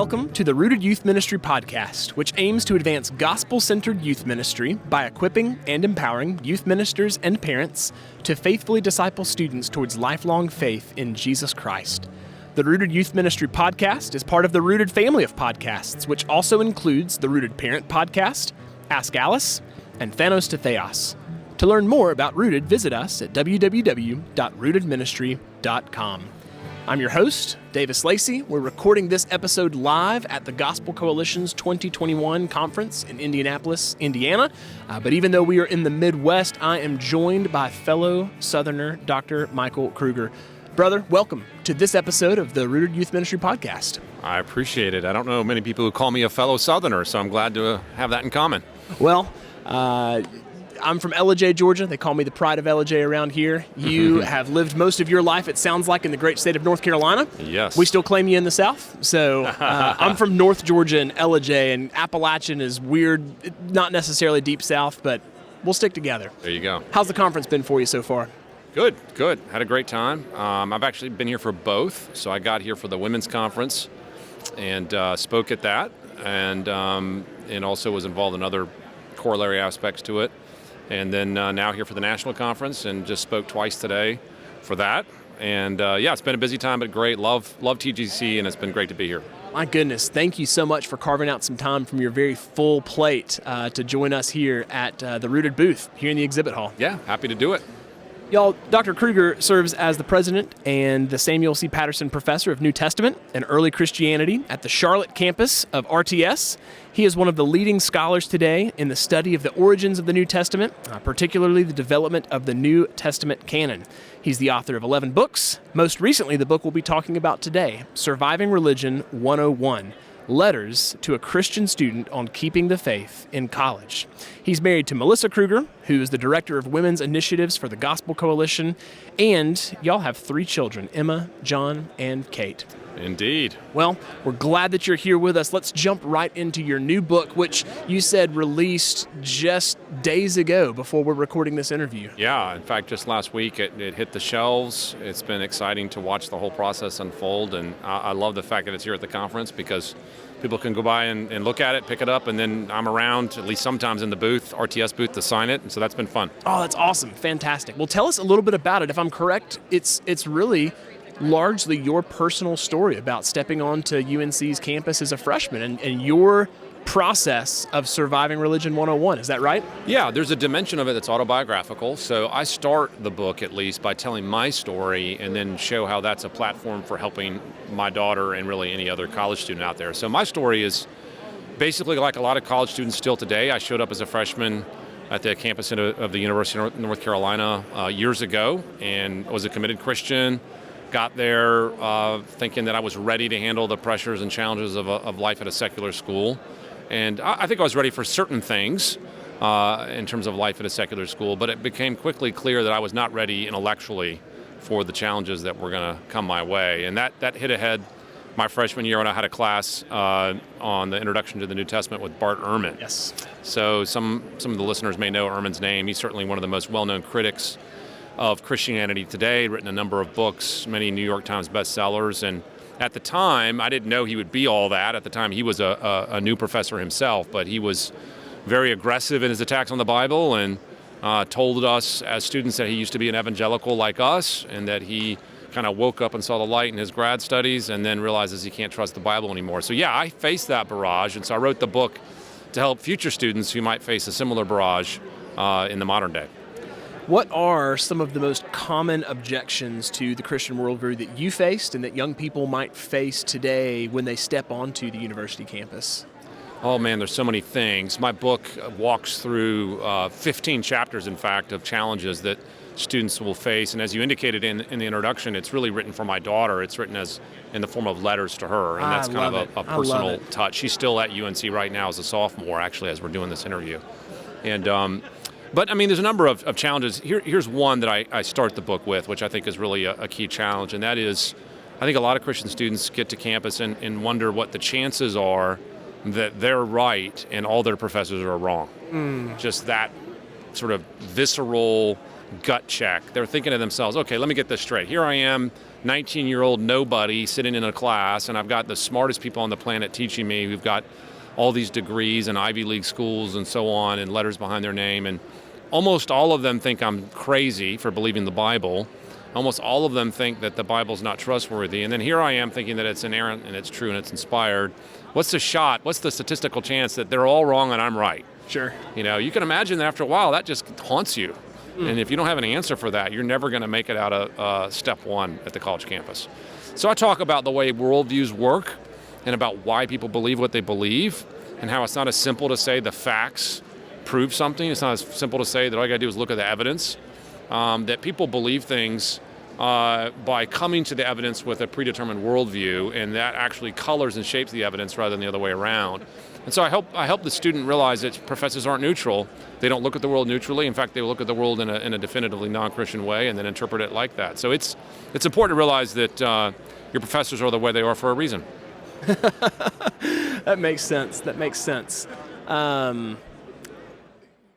Welcome to the Rooted Youth Ministry podcast, which aims to advance gospel-centered youth ministry by equipping and empowering youth ministers and parents to faithfully disciple students towards lifelong faith in Jesus Christ. The Rooted Youth Ministry podcast is part of the Rooted family of podcasts, which also includes the Rooted Parent podcast, Ask Alice, and Thanos to Theos. To learn more about Rooted, visit us at www.rootedministry.com. I'm your host, Davis Lacey. We're recording this episode live at the Gospel Coalition's 2021 conference in Indianapolis, Indiana. But even though we are in the Midwest, I am joined by fellow Southerner, Dr. Michael Kruger. Brother, welcome to this episode of the Rooted Youth Ministry podcast. I appreciate it. I don't know many people who call me a fellow Southerner, so I'm glad to have that in common. Well, I'm from Ellijay, Georgia. They call me the pride of Ellijay around here. You have lived most of your life, it sounds like, in the great state of North Carolina. Yes. We still claim you in the South. So I'm from North Georgia and Ellijay, and Appalachian is weird, not necessarily deep South, but we'll stick together. There you go. How's the conference been for you so far? Good. Had a great time. I've actually been here for both. So I got here for the women's conference and spoke at that, and also was involved in other corollary aspects to it. And then now here for the national conference, and just spoke twice today for that. And it's been a busy time, but great. Love TGC, and it's been great to be here. My goodness, thank you so much for carving out some time from your very full plate to join us here at the Rooted booth here in the exhibit hall. Yeah, happy to do it. Y'all, Dr. Kruger serves as the president and the Samuel C. Patterson Professor of New Testament and Early Christianity at the Charlotte campus of RTS. He is one of the leading scholars today in the study of the origins of the New Testament, particularly the development of the New Testament canon. He's the author of 11 books. Most recently, the book we'll be talking about today, Surviving Religion 101. Letters to a Christian Student on Keeping the Faith in College. He's married to Melissa Kruger, who is the Director of Women's Initiatives for the Gospel Coalition, and y'all have 3 children, Emma, John, and Kate. Indeed. Well, we're glad that you're here with us. Let's jump right into your new book, which you said released just days ago before we're recording this interview. Yeah, in fact, just last week it hit the shelves. It's been exciting to watch the whole process unfold, and I love the fact that it's here at the conference because people can go by and look at it, pick it up, and then I'm around, at least sometimes in the booth, RTS booth, to sign it, and so that's been fun. Oh, that's awesome. Fantastic. Well, tell us a little bit about it. If I'm correct, it's really largely your personal story about stepping onto UNC's campus as a freshman and your process of surviving Religion 101. Is that right? Yeah, there's a dimension of it that's autobiographical. So I start the book, at least, by telling my story and then show how that's a platform for helping my daughter and really any other college student out there. So my story is basically like a lot of college students still today. I showed up as a freshman at the campus of the University of North Carolina years ago and was a committed Christian. Got there thinking that I was ready to handle the pressures and challenges of life at a secular school. And I think I was ready for certain things in terms of life at a secular school, but it became quickly clear that I was not ready intellectually for the challenges that were going to come my way. And that hit ahead my freshman year when I had a class on the Introduction to the New Testament with Bart Ehrman. Yes. So some of the listeners may know Ehrman's name. He's certainly one of the most well-known critics of Christianity today, written a number of books, many New York Times bestsellers, and at the time, I didn't know he would be all that. At the time, he was a new professor himself, but he was very aggressive in his attacks on the Bible and told us as students that he used to be an evangelical like us and that he kind of woke up and saw the light in his grad studies and then realizes he can't trust the Bible anymore. So yeah, I faced that barrage, and so I wrote the book to help future students who might face a similar barrage in the modern day. What are some of the most common objections to the Christian worldview that you faced and that young people might face today when they step onto the university campus? Oh man, there's so many things. My book walks through 15 chapters, in fact, of challenges that students will face. And as you indicated in the introduction, it's really written for my daughter. It's written as in the form of letters to her. And that's kind of a personal touch. She's still at UNC right now as a sophomore, actually, as we're doing this interview. And but I mean, there's a number of challenges. Here's one that I start the book with, which I think is really a key challenge, and that is, I think a lot of Christian students get to campus and wonder what the chances are that they're right and all their professors are wrong. Just that sort of visceral gut check. They're thinking to themselves, okay, let me get this straight. Here I am, 19-year-old nobody sitting in a class, and I've got the smartest people on the planet teaching me who've got all these degrees in Ivy League schools and so on, and letters behind their name. And almost all of them think I'm crazy for believing the Bible. Almost all of them think that the Bible's not trustworthy. And then here I am thinking that it's inerrant and it's true and it's inspired. What's the shot? What's the statistical chance that they're all wrong and I'm right? Sure. You can imagine that after a while, that just haunts you. And if you don't have an answer for that, you're never going to make it out of step one at the college campus. So I talk about the way worldviews work and about why people believe what they believe and how it's not as simple to say the facts prove something. It's not as simple to say that all you got to do is look at the evidence. That people believe things by coming to the evidence with a predetermined worldview, and that actually colors and shapes the evidence rather than the other way around. And so I help the student realize that professors aren't neutral. They don't look at the world neutrally. In fact, they look at the world in a definitively non-Christian way and then interpret it like that. So it's important to realize that your professors are the way they are for a reason. That makes sense.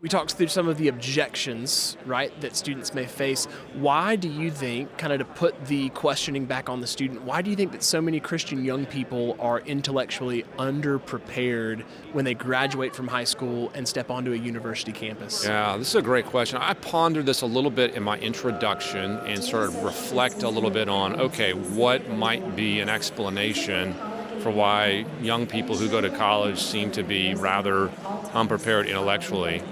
We talked through some of the objections, right, that students may face. Why do you think, kind of to put the questioning back on the student, why do you think that so many Christian young people are intellectually underprepared when they graduate from high school and step onto a university campus? Yeah, this is a great question. I pondered this a little bit in my introduction and sort of reflect a little bit on, okay, what might be an explanation for why young people who go to college seem to be rather unprepared intellectually.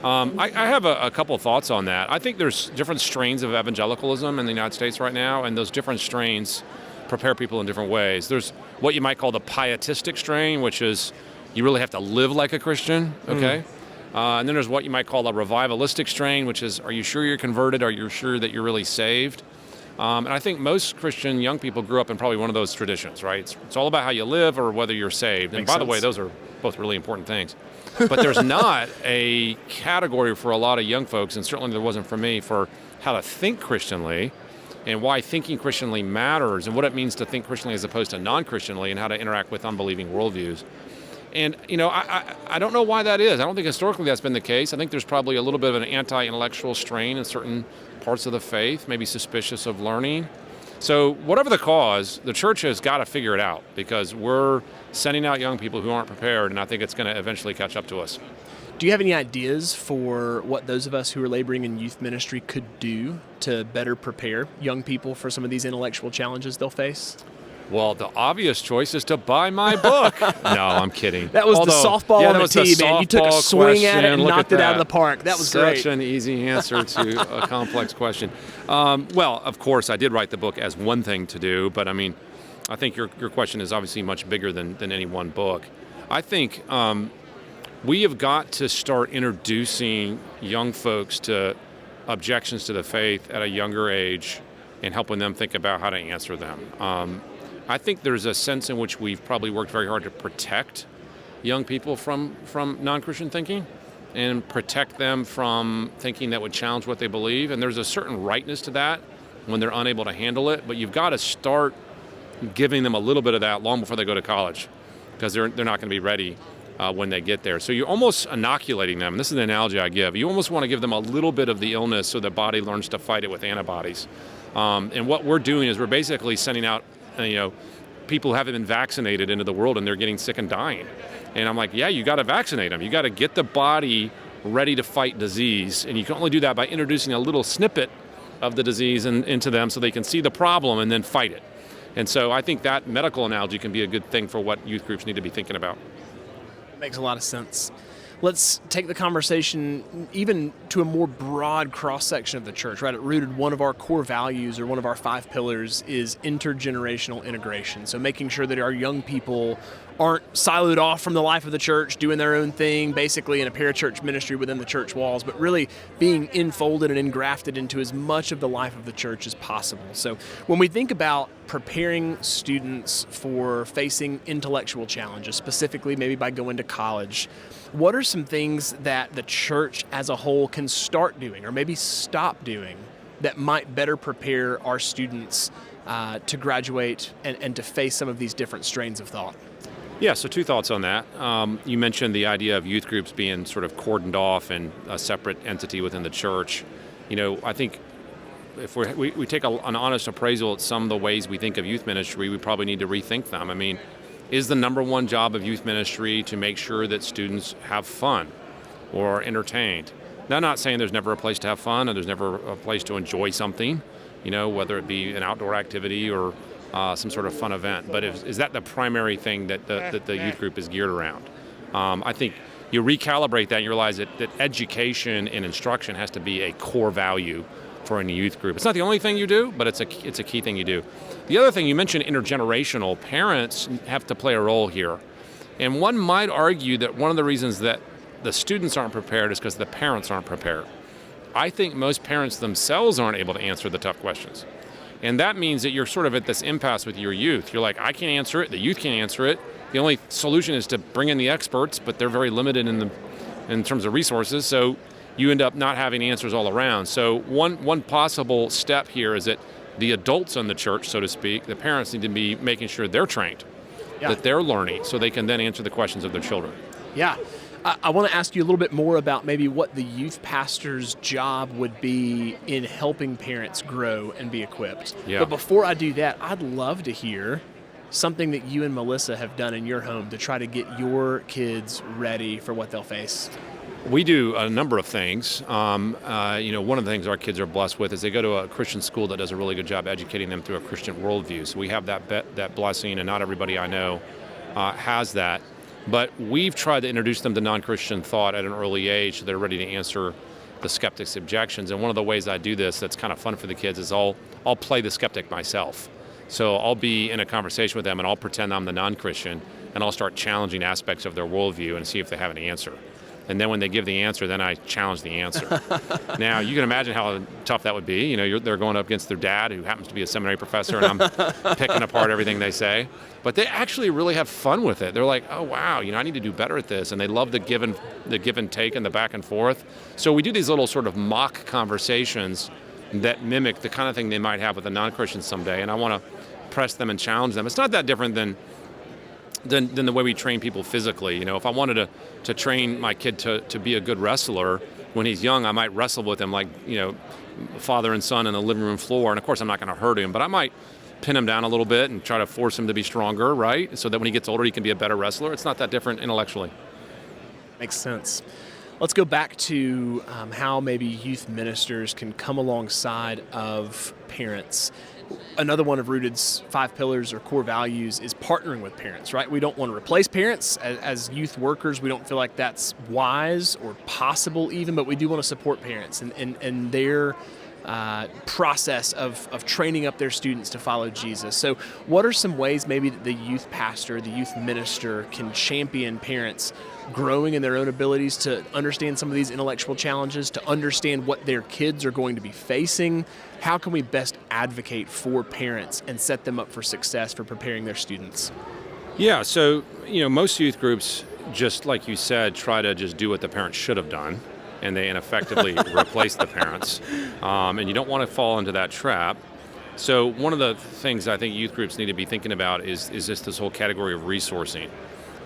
I have a couple of thoughts on that. I think there's different strains of evangelicalism in the United States right now, and those different strains prepare people in different ways. There's what you might call the pietistic strain, which is you really have to live like a Christian, okay? And then there's what you might call a revivalistic strain, which is, are you sure you're converted? Are you sure that you're really saved? And I think most Christian young people grew up in probably one of those traditions, right? It's all about how you live or whether you're saved. And by the way, those are both really important things. But there's not a category for a lot of young folks, and certainly there wasn't for me, for how to think Christianly and why thinking Christianly matters and what it means to think Christianly as opposed to non-Christianly and how to interact with unbelieving worldviews. And, I don't know why that is. I don't think historically that's been the case. I think there's probably a little bit of an anti-intellectual strain in certain parts of the faith, maybe suspicious of learning. So whatever the cause, the church has got to figure it out because we're sending out young people who aren't prepared, and I think it's going to eventually catch up to us. Do you have any ideas for what those of us who are laboring in youth ministry could do to better prepare young people for some of these intellectual challenges they'll face? Well, the obvious choice is to buy my book. No, I'm kidding. That was the softball on the tee, man. You took a swing at it and knocked it out of the park. That was great. Such an easy answer to a complex question. Well, of course, I did write the book as one thing to do, but I think your question is obviously much bigger than any one book. I think we have got to start introducing young folks to objections to the faith at a younger age and helping them think about how to answer them. I think there's a sense in which we've probably worked very hard to protect young people from non-Christian thinking and protect them from thinking that would challenge what they believe. And there's a certain rightness to that when they're unable to handle it. But you've got to start giving them a little bit of that long before they go to college because they're not going to be ready when they get there. So you're almost inoculating them. And this is the analogy I give. You almost want to give them a little bit of the illness so the body learns to fight it with antibodies. And what we're doing is we're basically sending out people who haven't been vaccinated into the world and they're getting sick and dying. And I'm like, yeah, you got to vaccinate them. You got to get the body ready to fight disease. And you can only do that by introducing a little snippet of the disease into them so they can see the problem and then fight it. And so I think that medical analogy can be a good thing for what youth groups need to be thinking about. Makes a lot of sense. Let's take the conversation even to a more broad cross-section of the church, right? It rooted one of our core values or one of our 5 pillars is intergenerational integration. So making sure that our young people aren't siloed off from the life of the church, doing their own thing, basically in a parachurch ministry within the church walls, but really being enfolded and engrafted into as much of the life of the church as possible. So when we think about preparing students for facing intellectual challenges, specifically maybe by going to college, what are some things that the church as a whole can start doing or maybe stop doing that might better prepare our students to graduate and to face some of these different strains of thought? Yeah, so 2 thoughts on that. You mentioned the idea of youth groups being sort of cordoned off and a separate entity within the church. I think if we take an honest appraisal at some of the ways we think of youth ministry, we probably need to rethink them. I mean, is the number one job of youth ministry to make sure that students have fun or entertained? Now, I'm not saying there's never a place to have fun or there's never a place to enjoy something, whether it be an outdoor activity or some sort of fun event. But is that the primary thing that the youth group is geared around? I think you recalibrate that and you realize that education and instruction has to be a core value for any youth group. It's not the only thing you do, but it's a key thing you do. The other thing, you mentioned intergenerational. Parents have to play a role here. And one might argue that one of the reasons that the students aren't prepared is because the parents aren't prepared. I think most parents themselves aren't able to answer the tough questions. And that means that you're sort of at this impasse with your youth. You're like, I can't answer it, the youth can't answer it. The only solution is to bring in the experts, but they're very limited in terms of resources. So you end up not having answers all around. So one possible step here is that the adults in the church, so to speak, the parents need to be making sure they're trained, that they're learning, so they can then answer the questions of their children. Yeah. I want to ask you a little bit more about maybe what the youth pastor's job would be in helping parents grow and be equipped. Yeah. But before I do that, I'd love to hear something that you and Melissa have done in your home to try to get your kids ready for what they'll face. We do a number of things. One of the things our kids are blessed with is they go to a Christian school that does a really good job educating them through a Christian worldview. So we have that blessing, and not everybody I know has that. But we've tried to introduce them to non-Christian thought at an early age so they're ready to answer the skeptic's objections. And one of the ways I do this that's kind of fun for the kids is I'll play the skeptic myself. So I'll be in a conversation with them and I'll pretend I'm the non-Christian and I'll start challenging aspects of their worldview and see if they have an answer. And then when they give the answer, then I challenge the answer. Now, you can imagine how tough that would be. They're going up against their dad, who happens to be a seminary professor, and I'm picking apart everything they say. But they actually really have fun with it. They're like, oh, wow, I need to do better at this. And they love the give and take and the back and forth. So we do these little sort of mock conversations that mimic the kind of thing they might have with a non-Christian someday. And I want to press them and challenge them. It's not that different than the way we train people physically. If I wanted to train my kid to be a good wrestler when he's young, I might wrestle with him like, father and son on the living room floor. And of course, I'm not going to hurt him, but I might pin him down a little bit and try to force him to be stronger, right? So that when he gets older, he can be a better wrestler. It's not that different intellectually. Makes sense. Let's go back to how maybe youth ministers can come alongside of parents. Another one of Rooted's 5 pillars or core values is partnering with parents, right? We don't want to replace parents as youth workers. We don't feel like that's wise or possible even, but we do want to support parents and their process of training up their students to follow Jesus. So what are some ways maybe that the youth pastor, the youth minister can champion parents growing in their own abilities to understand some of these intellectual challenges, to understand what their kids are going to be facing? How can we best advocate for parents and set them up for success for preparing their students? Yeah, so, most youth groups, just like you said, try to just do what the parents should have done, and they ineffectively replace the parents. And you don't want to fall into that trap. So one of the things I think youth groups need to be thinking about is just this whole category of resourcing.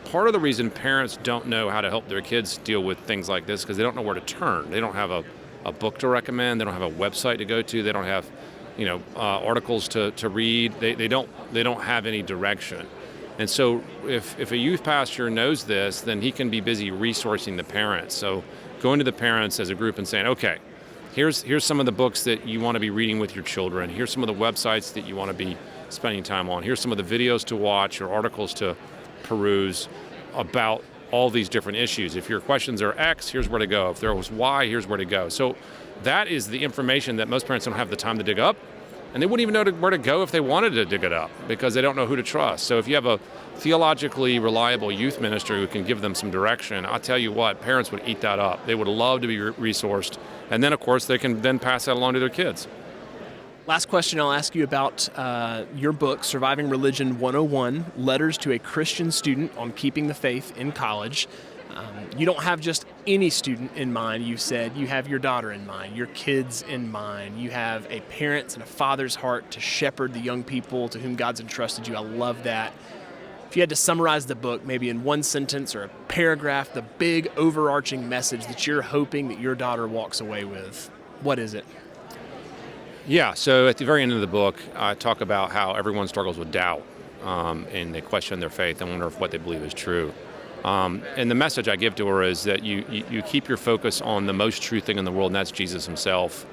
Part of the reason parents don't know how to help their kids deal with things like this because they don't know where to turn. They don't have a book to recommend. They don't have a website to go to. They don't have, articles to read. They don't have any direction. And so if a youth pastor knows this, then he can be busy resourcing the parents. So going to the parents as a group and saying, okay, here's some of the books that you want to be reading with your children. Here's some of the websites that you want to be spending time on. Here's some of the videos to watch or articles to peruse about all these different issues. If your questions are X, here's where to go. If there was Y, here's where to go. So that is the information that most parents don't have the time to dig up, and they wouldn't even know where to go if they wanted to dig it up because they don't know who to trust. So if you have a theologically reliable youth minister who can give them some direction, I'll tell you what, parents would eat that up. They would love to be resourced. And then, of course, they can then pass that along to their kids. Last question I'll ask you about your book, Surviving Religion 101, Letters to a Christian Student on Keeping the Faith in College. You don't have just any student in mind. You said you have your daughter in mind, your kids in mind. You have a parent's and a father's heart to shepherd the young people to whom God's entrusted you. I love that. If you had to summarize the book, maybe in one sentence or a paragraph, the big overarching message that you're hoping that your daughter walks away with, What is it? Yeah, so at the very end of the book, I talk about how everyone struggles with doubt, and they question their faith and wonder if what they believe is true. And the message I give to her is that you keep your focus on the most true thing in the world, and that's Jesus himself.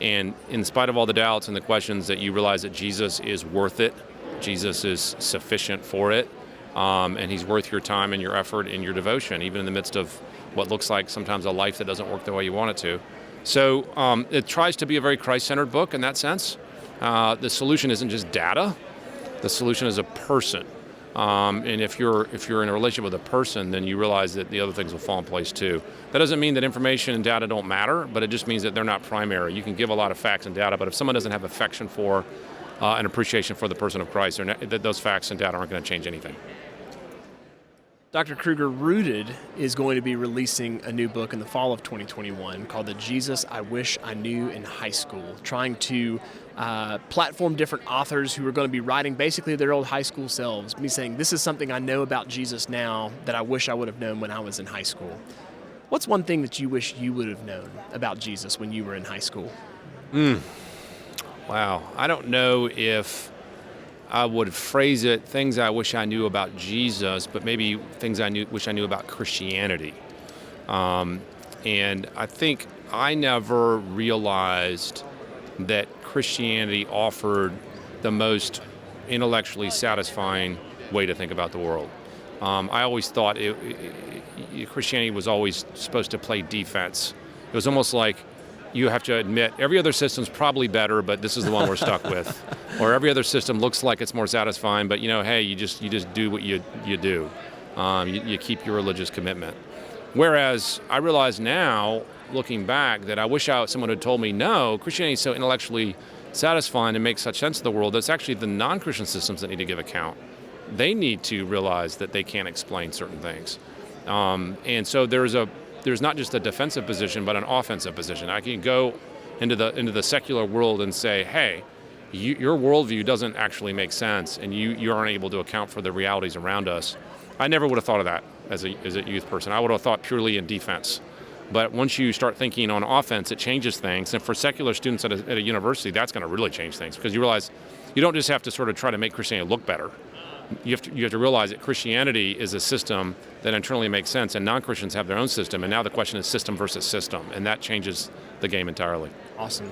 And in spite of all the doubts and the questions, that you realize that Jesus is worth it. Jesus is sufficient for it. And he's worth your time and your effort and your devotion, even in the midst of what looks like sometimes a life that doesn't work the way you want it to. So it tries to be a very Christ-centered book in that sense. The solution isn't just data. The solution is a person. And if you're in a relationship with a person, then you realize that the other things will fall in place too. That doesn't mean that information and data don't matter, but it just means that they're not primary. You can give a lot of facts and data, but if someone doesn't have affection for and appreciation for the person of Christ, those facts and data aren't going to change anything. Dr. Kruger, Rooted is going to be releasing a new book in the fall of 2021 called The Jesus I Wish I Knew in High School, trying to platform different authors who are going to be writing basically their old high school selves, me saying, this is something I know about Jesus now that I wish I would have known when I was in high school. What's one thing that you wish you would have known about Jesus when you were in high school? Wow. I don't know if I would phrase it things I wish I knew about Jesus, but maybe things wish I knew about Christianity. And I think I never realized that Christianity offered the most intellectually satisfying way to think about the world. I always thought Christianity was always supposed to play defense. It was almost like you have to admit every other system's probably better, but this is the one we're stuck with. Or every other system looks like it's more satisfying, but hey, you just do what you do. You keep your religious commitment. Whereas I realize now, looking back, that I wish someone had told me, no, Christianity is so intellectually satisfying and makes such sense of the world, that's actually the non-Christian systems that need to give account. They need to realize that they can't explain certain things. And so there's not just a defensive position, but an offensive position. I can go into the secular world and say, hey, your worldview doesn't actually make sense, and you aren't able to account for the realities around us. I never would have thought of that as a youth person. I would have thought purely in defense. But once you start thinking on offense, it changes things. And for secular students at a university, that's going to really change things, because you realize you don't just have to sort of try to make Christianity look better. You have to realize that Christianity is a system that internally makes sense, and non-Christians have their own system, and now the question is system versus system, and that changes the game entirely. Awesome.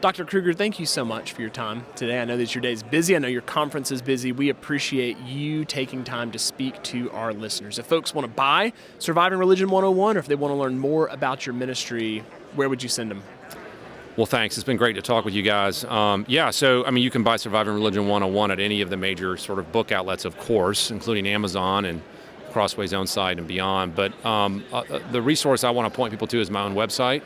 Dr. Kruger, thank you so much for your time today. I know that your day is busy. I know your conference is busy. We appreciate you taking time to speak to our listeners. If folks want to buy Surviving Religion 101, or if they want to learn more about your ministry, where would you send them? Well, thanks. It's been great to talk with you guys. So you can buy Surviving Religion 101 at any of the major sort of book outlets, of course, including Amazon and Crossway's own site and beyond. But the resource I want to point people to is my own website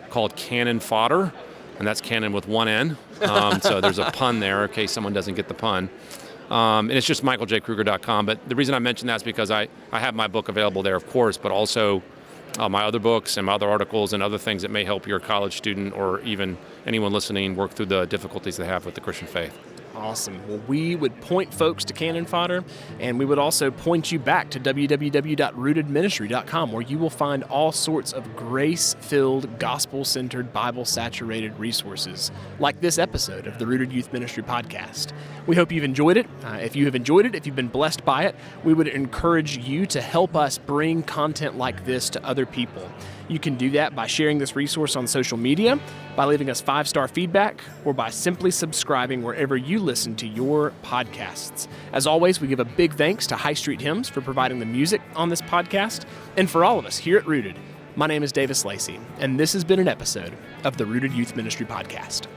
called Cannon Fodder, and that's Cannon with one N. So there's a pun there in case someone doesn't get the pun. And it's just michaeljkruger.com. But the reason I mention that is because I have my book available there, of course, but also my other books and my other articles and other things that may help your college student or even anyone listening work through the difficulties they have with the Christian faith. Awesome. Well, we would point folks to Cannon Fodder, and we would also point you back to www.rootedministry.com, where you will find all sorts of grace-filled, gospel-centered, Bible-saturated resources, like this episode of the Rooted Youth Ministry podcast. We hope you've enjoyed it. If you have enjoyed it, if you've been blessed by it, we would encourage you to help us bring content like this to other people. You can do that by sharing this resource on social media, by leaving us 5-star feedback, or by simply subscribing wherever you listen to your podcasts. As always, we give a big thanks to High Street Hymns for providing the music on this podcast. And for all of us here at Rooted, my name is Davis Lacey, and this has been an episode of the Rooted Youth Ministry Podcast.